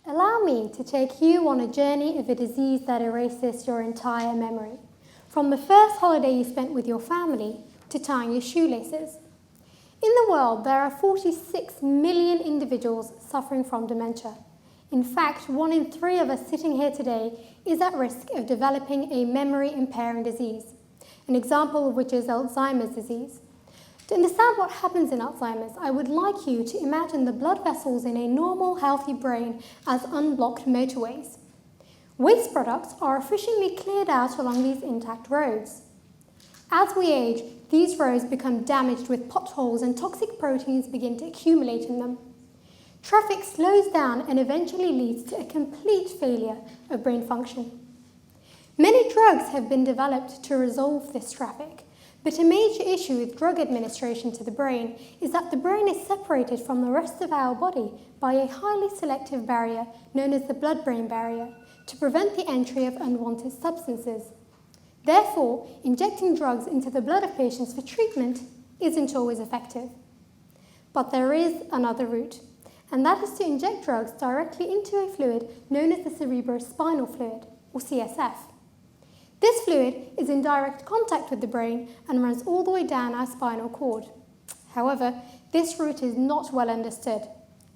Allow me to take you on a journey of a disease that erases your entire memory, from the first holiday you spent with your family to tying your shoelaces. In the world, there are 46 million individuals suffering from dementia. In fact, 1 in 3 of us sitting here today is at risk of developing a memory-impairing disease, an example of which is Alzheimer's disease. To understand what happens in Alzheimer's, I would like you to imagine the blood vessels in a normal, healthy brain as unblocked motorways. Waste products are efficiently cleared out along these intact roads. As we age, these roads become damaged with potholes and toxic proteins begin to accumulate in them. Traffic slows down and eventually leads to a complete failure of brain function. Many drugs have been developed to resolve this traffic, but a major issue with drug administration to the brain is that the brain is separated from the rest of our body by a highly selective barrier known as the blood-brain barrier to prevent the entry of unwanted substances. Therefore, injecting drugs into the blood of patients for treatment isn't always effective. But there is another route, and that is to inject drugs directly into a fluid known as the cerebrospinal fluid, or CSF. This fluid is in direct contact with the brain and runs all the way down our spinal cord. However, this route is not well understood.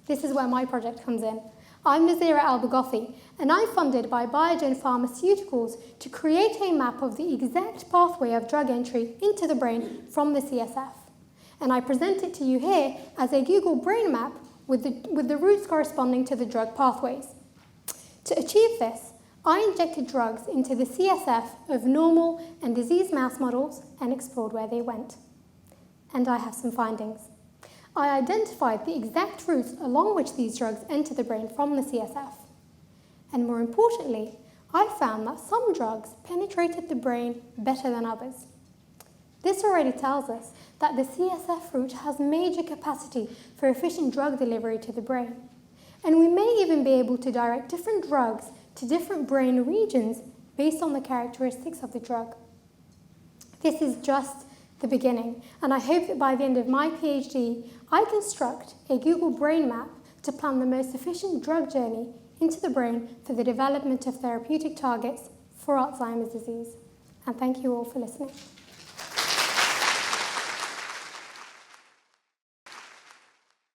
This is where my project comes in. I'm Nazira Albargothy, and I'm funded by Biogen Pharmaceuticals to create a map of the exact pathway of drug entry into the brain from the CSF. And I present it to you here as a Google brain map with the routes corresponding to the drug pathways. To achieve this, I injected drugs into the CSF of normal and diseased mouse models and explored where they went. And I have some findings. I identified the exact routes along which these drugs enter the brain from the CSF. And more importantly, I found that some drugs penetrated the brain better than others. This already tells us that the CSF route has major capacity for efficient drug delivery to the brain. And we may even be able to direct different drugs to different brain regions based on the characteristics of the drug. This is just the beginning, and I hope that by the end of my PhD, I construct a Google brain map to plan the most efficient drug journey into the brain for the development of therapeutic targets for Alzheimer's disease. And thank you all for listening.